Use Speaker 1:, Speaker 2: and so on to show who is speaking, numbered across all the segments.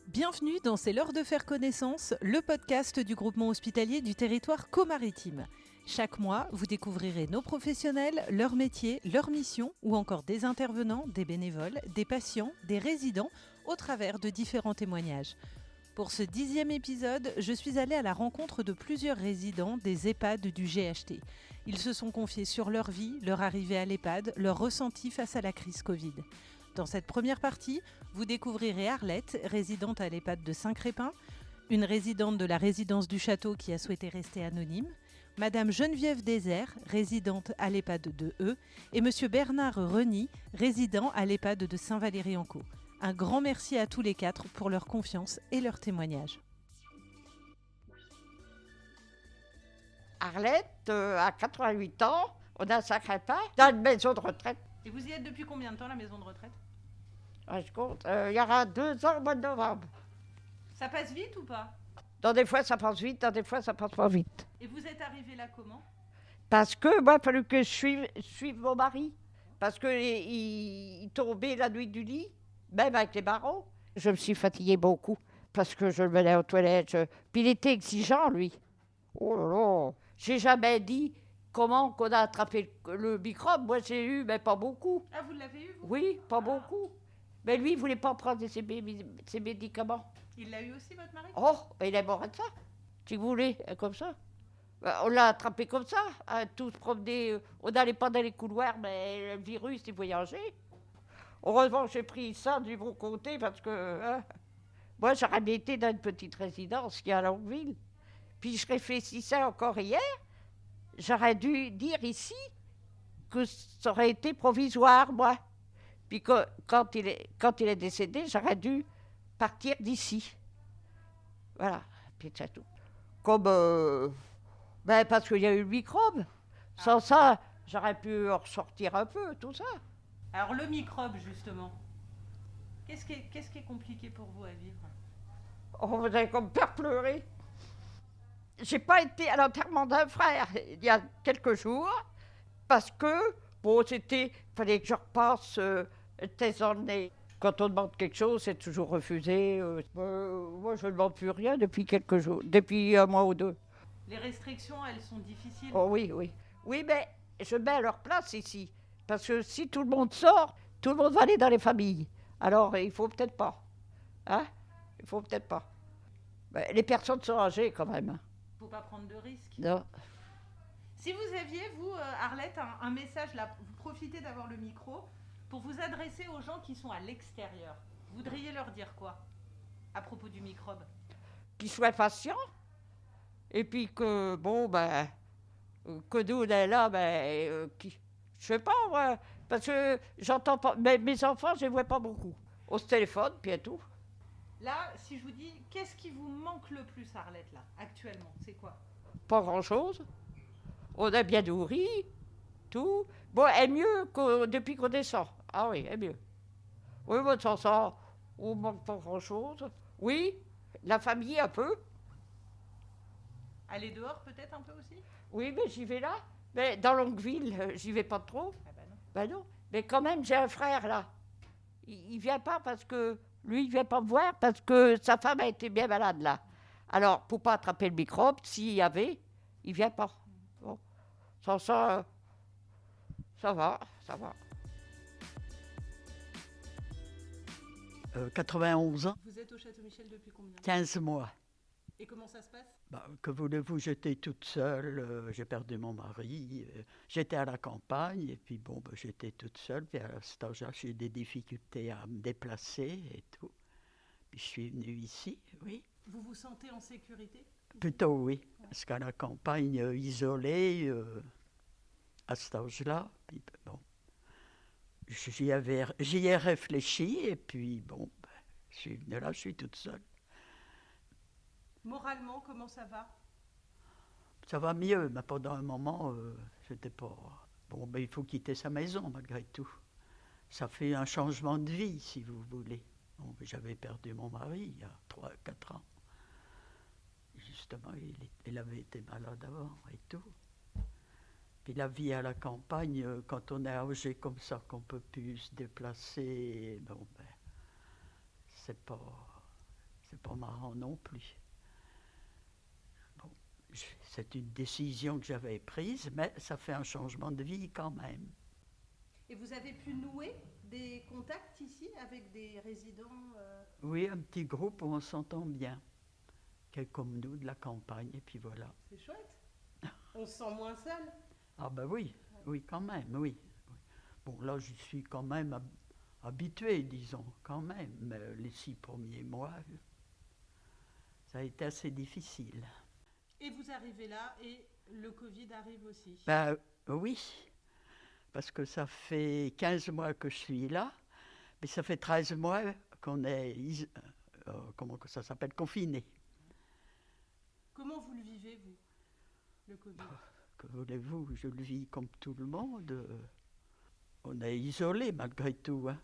Speaker 1: Bienvenue dans C'est l'heure de faire connaissance, le podcast du groupement hospitalier du territoire Caux-Maritime. Chaque mois, vous découvrirez nos professionnels, leur métier, leur mission ou encore des intervenants, des bénévoles, des patients, des résidents au travers de différents témoignages. Pour ce 10e épisode, je suis allée à la rencontre de plusieurs résidents des EHPAD du GHT. Ils se sont confiés sur leur vie, leur arrivée à l'EHPAD, leur ressenti face à la crise Covid. Dans cette première partie, vous découvrirez Arlette, résidente à l'EHPAD de Saint-Crépin, une résidente de la résidence du Château qui a souhaité rester anonyme, Madame Geneviève Désert, résidente à l'EHPAD de Eu, et Monsieur Bernard Reny, résident à l'EHPAD de Saint-Valery-en-Caux. Un grand merci à tous les quatre pour leur confiance et leur témoignage.
Speaker 2: Arlette a 88 ans, on a Saint-Crépin, dans une maison de retraite.
Speaker 1: Et vous y êtes depuis combien de temps, la maison de retraite ?
Speaker 2: Je compte, il y aura 2 ans au mois de novembre.
Speaker 1: Ça passe vite ou pas ?
Speaker 2: Dans des fois ça passe vite, dans des fois ça passe pas vite.
Speaker 1: Et vous êtes arrivé là comment ?
Speaker 2: Parce que moi, il a fallu que je suive mon mari. Parce qu'il tombait la nuit du lit, même avec les barreaux. Je me suis fatiguée beaucoup, parce que je le menais aux toilettes. Puis il était exigeant, lui. Oh là là, j'ai jamais dit comment qu'on a attrapé le microbe. Moi, j'ai eu, mais pas beaucoup.
Speaker 1: Ah, vous l'avez eu, vous ?
Speaker 2: Oui, pas beaucoup. Mais lui, il ne voulait pas prendre ses médicaments.
Speaker 1: Il l'a eu aussi, votre mari ?
Speaker 2: Oh, il est mort de ça. Si vous voulez, comme ça. On l'a attrapé comme ça, à tous promener. On n'allait pas dans les couloirs, mais le virus, il voyageait. Heureusement, j'ai pris ça du bon côté, parce que moi, j'aurais bien été dans une petite résidence qui est à Longueville. Puis je réfléchissais encore hier, j'aurais dû dire ici que ça aurait été provisoire, moi. Puis quand il est décédé, j'aurais dû partir d'ici. Voilà, puis c'est tout. Comme, parce qu'il y a eu le microbe. Sans ça, j'aurais pu ressortir un peu, tout ça.
Speaker 1: Alors le microbe, justement, qu'est-ce qui est compliqué pour vous à vivre ?
Speaker 2: Oh, vous avez comme faire pleurer. J'ai pas été à l'enterrement d'un frère il y a quelques jours, parce que, bon, fallait que je repasse thèse dans le nez. Quand on demande quelque chose, c'est toujours refusé. Moi, je ne demande plus rien depuis quelques jours, depuis un mois ou 2.
Speaker 1: Les restrictions, elles sont difficiles.
Speaker 2: Oh oui, oui. Oui, mais je mets à leur place ici. Parce que si tout le monde sort, tout le monde va aller dans les familles. Alors, il faut peut-être pas. Hein ? Il faut peut-être pas. Mais les personnes sont âgées quand même.
Speaker 1: Il ne faut pas prendre de risques.
Speaker 2: Non.
Speaker 1: Si vous aviez, vous, Arlette, un message là, vous profitez d'avoir le micro, pour vous adresser aux gens qui sont à l'extérieur, vous voudriez leur dire quoi à propos du microbe ?
Speaker 2: Qu'ils soient patients. Et puis que, que nous, on est là, je sais pas, moi, parce que j'entends pas, mes enfants, je les vois pas beaucoup. On se téléphone, puis et tout.
Speaker 1: Là, si je vous dis, qu'est-ce qui vous manque le plus, Arlette, là, actuellement ? C'est quoi ?
Speaker 2: Pas grand-chose. On est bien nourri, tout. Bon, elle est mieux que depuis qu'on descend. Ah oui, elle est mieux. Oui, bon, sans ça, on manque pas grand-chose. Oui, la famille un peu.
Speaker 1: Aller dehors, peut-être, un peu aussi ?
Speaker 2: Oui, mais j'y vais là. Mais dans Longueville, j'y vais pas trop.
Speaker 1: Ah ben non.
Speaker 2: Ben non. Mais quand même, j'ai un frère là. Il vient pas parce que... Lui, il vient pas me voir parce que sa femme a été bien malade là. Alors, pour pas attraper le microbe, s'il y avait, il vient pas. Bon. Sans ça, ça va, ça va.
Speaker 3: 91 ans,
Speaker 1: Vous êtes au Château Michel depuis combien ?
Speaker 3: 15 mois.
Speaker 1: Et comment ça se passe ?
Speaker 3: Que voulez-vous, j'étais toute seule, j'ai perdu mon mari, j'étais à la campagne, et puis j'étais toute seule, puis à cet âge-là, j'ai eu des difficultés à me déplacer et tout. Puis je suis venue ici, oui.
Speaker 1: Vous vous sentez en sécurité ?
Speaker 3: Plutôt oui, parce qu'à la campagne, isolée, à cet âge-là, puis j'y ai réfléchi, et puis je suis venue là, je suis toute seule.
Speaker 1: Moralement, comment ça va ?
Speaker 3: Ça va mieux, mais pendant un moment, j'étais pas... il faut quitter sa maison, malgré tout. Ça fait un changement de vie, si vous voulez. J'avais perdu mon mari il y a 3-4 ans. Justement, il avait été malade avant et tout. Puis la vie à la campagne, quand on est âgé comme ça, qu'on ne peut plus se déplacer, c'est pas marrant non plus. Bon, c'est une décision que j'avais prise, mais ça fait un changement de vie quand même.
Speaker 1: Et vous avez pu nouer des contacts ici avec des résidents
Speaker 3: Oui, un petit groupe où on s'entend bien, qui est comme nous, de la campagne, et puis voilà.
Speaker 1: C'est chouette. On se sent moins seul.
Speaker 3: Ah ben oui, oui quand même, oui. Bon, là, je suis quand même habitué, disons, quand même. Mais les 6 premiers mois, ça a été assez difficile.
Speaker 1: Et vous arrivez là et le Covid arrive aussi.
Speaker 3: Ben oui, parce que ça fait 15 mois que je suis là, mais ça fait 13 mois qu'on est, comment ça s'appelle, confiné.
Speaker 1: Comment vous le vivez, vous, le Covid?
Speaker 3: Que voulez-vous, je le vis comme tout le monde. On est isolé malgré tout, hein,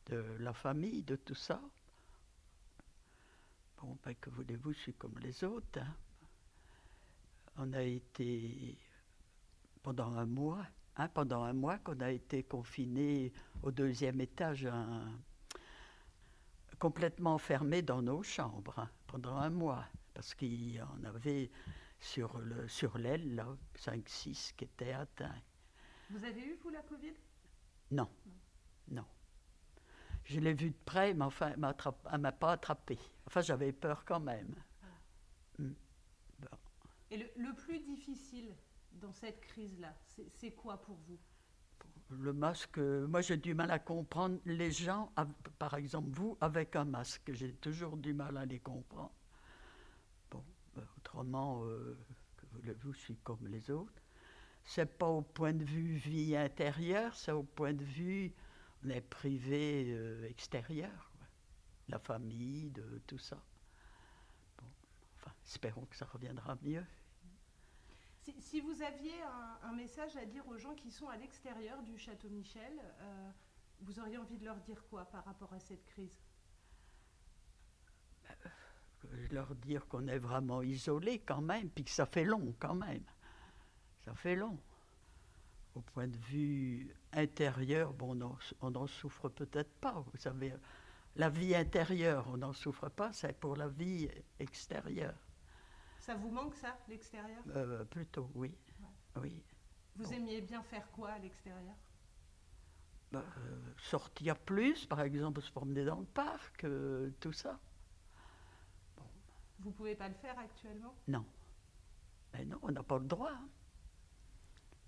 Speaker 3: de la famille, de tout ça. Bon, ben, que voulez-vous, je suis comme les autres. Hein. On a été, pendant un mois qu'on a été confinés au 2e étage, complètement enfermés dans nos chambres, hein, pendant un mois. Parce qu'il y en avait sur l'aile, là, 5-6 qui étaient atteints.
Speaker 1: Vous avez eu, vous, la Covid?
Speaker 3: Non. Je l'ai vu de près, mais enfin, elle ne m'a pas attrapé. Enfin, j'avais peur quand même. Bon.
Speaker 1: Et le plus difficile dans cette crise-là, c'est quoi pour vous?
Speaker 3: Le masque, moi j'ai du mal à comprendre les gens, par exemple vous, avec un masque. J'ai toujours du mal à les comprendre. Bon, autrement, que voulez-vous, je suis comme les autres. C'est pas au point de vue vie intérieure, c'est au point de vue on est privé extérieur, quoi. La famille, de tout ça. Bon, enfin, espérons que ça reviendra mieux.
Speaker 1: Si vous aviez un message à dire aux gens qui sont à l'extérieur du Château Michel, vous auriez envie de leur dire quoi par rapport à cette crise?
Speaker 3: Leur dire qu'on est vraiment isolé quand même, puis que ça fait long quand même. Ça fait long. Au point de vue intérieur, bon, on n'en souffre peut-être pas. Vous savez, la vie intérieure, on n'en souffre pas, c'est pour la vie extérieure.
Speaker 1: Ça vous manque, ça, l'extérieur?
Speaker 3: Plutôt, oui. Ouais. Oui.
Speaker 1: Vous aimiez bien faire quoi à l'extérieur?
Speaker 3: Sortir plus, par exemple, se promener dans le parc, tout ça. Bon.
Speaker 1: Vous ne pouvez pas le faire actuellement?
Speaker 3: Non. Mais non, on n'a pas le droit. Hein.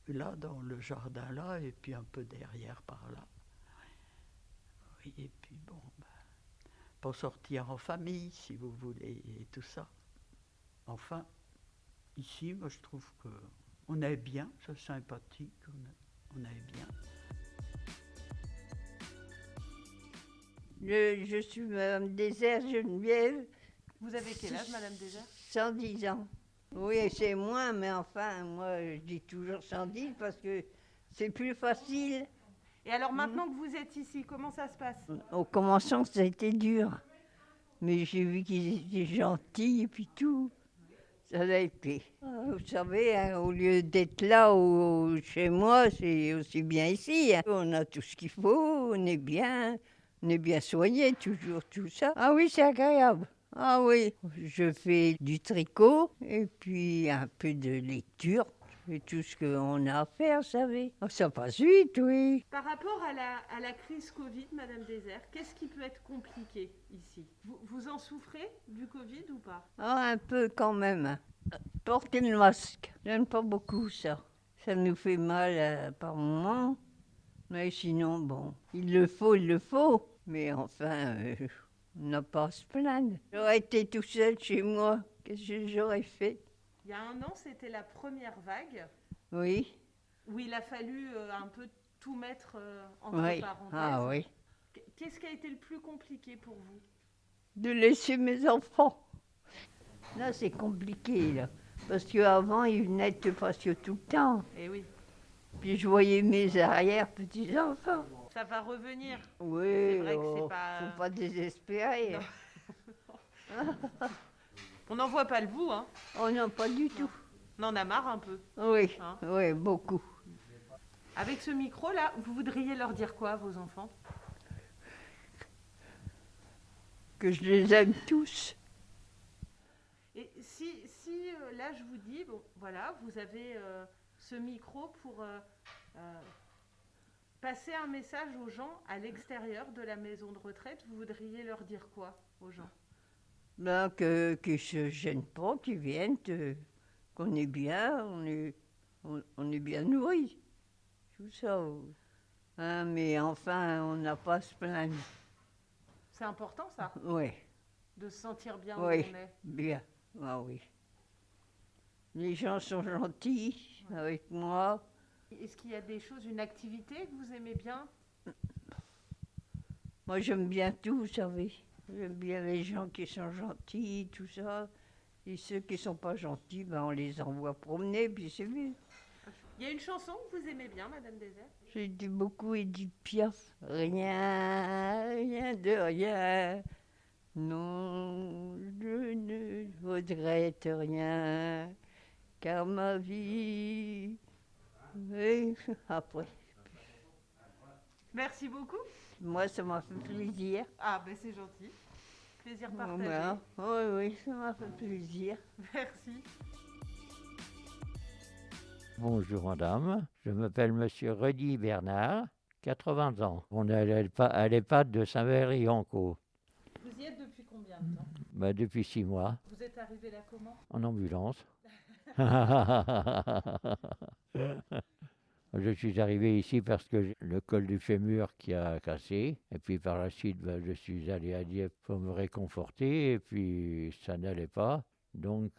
Speaker 3: Là, dans le jardin, là, et puis un peu derrière, par là. Oui, et puis bon, pour sortir en famille, si vous voulez, et tout ça. Enfin, ici, moi, je trouve qu'on est bien, c'est sympathique, on est bien.
Speaker 4: Je suis Madame Désert Geneviève.
Speaker 1: Vous avez quel âge, Madame Désert?
Speaker 4: 110 ans. Oui, c'est moins, mais enfin, moi, je dis toujours 110 parce que c'est plus facile.
Speaker 1: Et alors, maintenant que vous êtes ici, comment ça se passe?
Speaker 4: Au commençant, ça a été dur. Mais j'ai vu qu'ils étaient gentils et puis tout. Ça a été. Vous savez, hein, au lieu d'être là ou chez moi, c'est aussi bien ici. Hein. On a tout ce qu'il faut, on est bien soigné, toujours tout ça. Ah oui, c'est agréable. Ah oui, je fais du tricot et puis un peu de lecture. Je fais tout ce qu'on a à faire, vous savez. Oh, ça passe vite, oui.
Speaker 1: Par rapport à la crise Covid, Madame Désert, qu'est-ce qui peut être compliqué ici? Vous en souffrez du Covid ou pas?
Speaker 4: Ah, un peu quand même. Porter le masque, j'aime pas beaucoup ça. Ça nous fait mal par moments. Mais sinon, bon, il le faut. Mais enfin, on n'a pas à se plaindre. J'aurais été tout seul chez moi. Qu'est-ce que j'aurais fait?
Speaker 1: Il y a un an, c'était la première vague,
Speaker 4: Oui.
Speaker 1: où il a fallu un peu tout mettre entre
Speaker 4: Oui.
Speaker 1: parenthèses.
Speaker 4: Ah oui.
Speaker 1: Qu'est-ce qui a été le plus compliqué pour vous?
Speaker 4: De laisser mes enfants. Là, c'est compliqué, là. Parce qu'avant, ils venaient te passer tout le temps.
Speaker 1: Eh oui.
Speaker 4: Puis je voyais mes arrière-petits-enfants.
Speaker 1: Ça va revenir.
Speaker 4: Oui,
Speaker 1: C'est vrai que c'est pas...
Speaker 4: faut pas désespérer.
Speaker 1: On n'en voit pas le bout, hein.
Speaker 4: Oh non, pas du tout.
Speaker 1: On en a marre un peu.
Speaker 4: Oui,
Speaker 1: Hein?
Speaker 4: oui, beaucoup.
Speaker 1: Avec ce micro-là, vous voudriez leur dire quoi à vos enfants?
Speaker 4: Que je les aime tous.
Speaker 1: là, je vous dis, bon, voilà, vous avez ce micro pour passer un message aux gens à l'extérieur de la maison de retraite. Vous voudriez leur dire quoi aux gens?
Speaker 4: Ben, qu'ils ne se gênent pas, qu'ils viennent, qu'on est bien, on est bien nourris. Tout ça. Hein, mais enfin, on n'a pas à se plaindre.
Speaker 1: C'est important, ça,
Speaker 4: Oui,
Speaker 1: de se sentir bien où
Speaker 4: oui,
Speaker 1: on est.
Speaker 4: bien. Ah oui. Les gens sont gentils avec moi.
Speaker 1: Est-ce qu'il y a des choses, une activité que vous aimez bien?
Speaker 4: Moi, j'aime bien tout, vous savez. J'aime bien les gens qui sont gentils, tout ça. Et ceux qui ne sont pas gentils, ben, on les envoie promener, puis c'est mieux.
Speaker 1: Il y a une chanson que vous aimez bien, Madame Désert?
Speaker 4: J'ai dit beaucoup Edith Piaf. Rien, rien de rien. Non, je ne regrette rien. Car ma vie. Et après,
Speaker 1: Merci beaucoup.
Speaker 4: moi, ça m'a fait plaisir.
Speaker 1: Ah, ben c'est gentil. Plaisir partagé.
Speaker 4: Voilà. Oui, oui, ça m'a fait plaisir.
Speaker 1: Merci.
Speaker 5: Bonjour madame, je m'appelle monsieur Rudy Bernard, 80 ans. On est à l'EHPAD de Saint-Valery-en-Caux.
Speaker 1: Vous y êtes depuis combien de temps?
Speaker 5: Depuis 6 mois,
Speaker 1: Vous êtes arrivé là comment?
Speaker 5: en ambulance. Je suis arrivé ici parce que j'ai le col du fémur qui a cassé. Et puis par la suite, je suis allé à Dieppe pour me réconforter. Et puis ça n'allait pas. Donc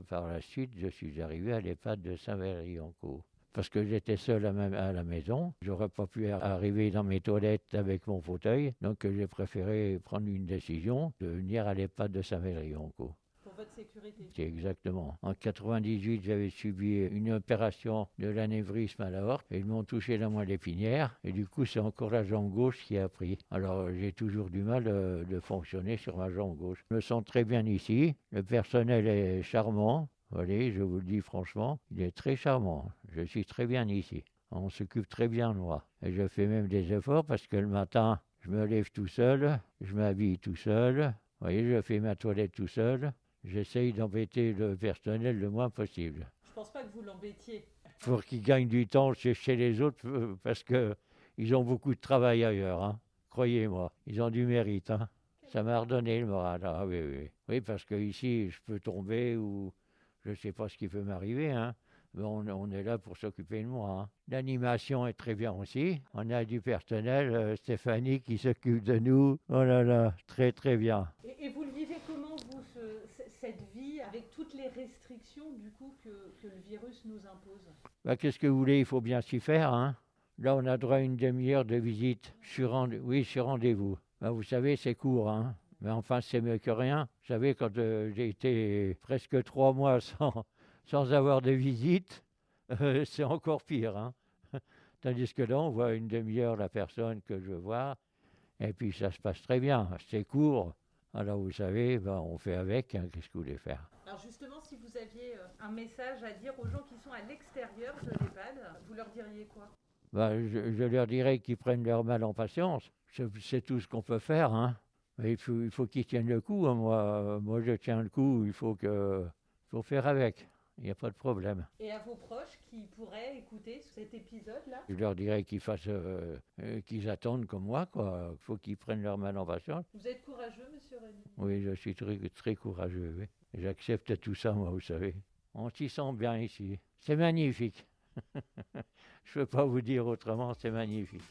Speaker 5: par la suite, je suis arrivé à l'EHPAD de Saint-Valery-en-Caux. Parce que j'étais seul à la maison. J'aurais pas pu arriver dans mes toilettes avec mon fauteuil. Donc j'ai préféré prendre une décision de venir à l'EHPAD de Saint-Valery-en-Caux.
Speaker 1: Pour votre sécurité.
Speaker 5: C'est exactement. En 98, j'avais subi une opération de l'anévrisme à l'aorte et ils m'ont touché la moelle épinière et du coup c'est encore la jambe gauche qui a pris. Alors j'ai toujours du mal de fonctionner sur ma jambe gauche. Je me sens très bien ici, le personnel est charmant, allez, je vous le dis franchement, il est très charmant, je suis très bien ici. On s'occupe très bien de moi et je fais même des efforts parce que le matin je me lève tout seul, je m'habille tout seul, vous voyez, je fais ma toilette tout seul. J'essaye d'embêter le personnel le moins possible.
Speaker 1: Je pense pas que vous l'embêtiez.
Speaker 5: Pour qu'ils gagnent du temps chez les autres, parce qu'ils ont beaucoup de travail ailleurs, hein. Croyez-moi, ils ont du mérite. Hein. Ça m'a redonné le moral. Ah oui, oui. Oui, parce qu'ici, je peux tomber ou je ne sais pas ce qui peut m'arriver. Hein. Mais on est là pour s'occuper de moi. Hein. L'animation est très bien aussi. On a du personnel, Stéphanie qui s'occupe de nous. Oh là là, très très bien.
Speaker 1: Et vous le vivez comment, vous, cette vie, avec toutes les restrictions, du coup, que le virus nous impose?
Speaker 5: Qu'est-ce que vous voulez, il faut bien s'y faire. Hein. Là, on a droit à une demi-heure de visite. Oui, sur rendez-vous. Vous savez, c'est court. Hein. Mais enfin, c'est mieux que rien. Vous savez, quand j'ai été presque 3 mois sans avoir de visite, c'est encore pire. Hein. Tandis que là, on voit une demi-heure la personne que je veux voir. Et puis, ça se passe très bien. C'est court. Alors, vous savez, on fait avec. Hein. Qu'est-ce que vous voulez faire?
Speaker 1: Alors justement, si vous aviez un message à dire aux gens qui sont à l'extérieur de l'EHPAD, vous leur diriez quoi?
Speaker 5: Je leur dirais qu'ils prennent leur mal en patience. C'est tout ce qu'on peut faire. Hein. Mais il faut qu'ils tiennent le coup. Hein. Moi, je tiens le coup. Il faut faire avec. Il n'y a pas de problème.
Speaker 1: Et à vos proches qui pourraient écouter cet épisode-là?
Speaker 5: Je leur dirais qu'ils attendent comme moi, quoi. Il faut qu'ils prennent leur mal en patience.
Speaker 1: Vous êtes courageux, monsieur René?
Speaker 5: Oui, je suis très, très courageux. Oui. J'accepte tout ça, moi, vous savez. On s'y sent bien ici. C'est magnifique. Je ne peux pas vous dire autrement, c'est magnifique.